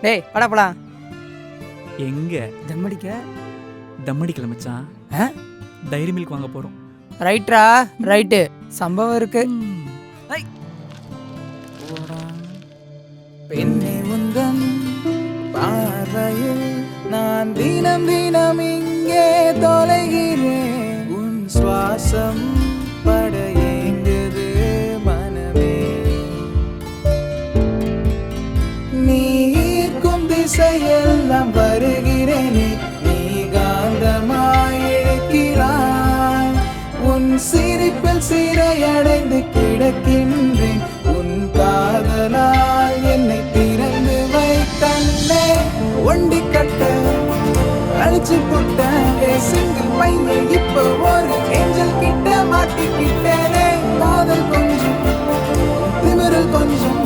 டேய் படா போலாம். எங்க தம்மடிக்க தம்மடிக்கல மச்சான். டைரி மில்க் வாங்க போறோம். ரைட்ரா ரைட்டு. சம்பவம் இருக்கு. பெண்ணே உந்தன் பார்வையில் நான் தினம் தினம் இங்கே தொலைகிறேன். உன் சுவாசம் பட ஏங்குது மனமே. நீ ஈர்க்கும் திசையெல்லாம் வருகிறேனே. நீ காந்தமாய் இழுக்கிறாய். உன் சிரிப்பில் சிறையடைந்து கிடக்கின்றேன். உன் காதலால் என்னை திறந்து வை கண்ணே. ஒண்டி கட்ட அழிச்சு போட்ட சிங்கிள் பையன் இப்ப ஒரு ஏஞ்சல் கிட்ட மாட்டிக்கிட்டேனே. காதல் கொஞ்சம் திமிரல் கொஞ்சம்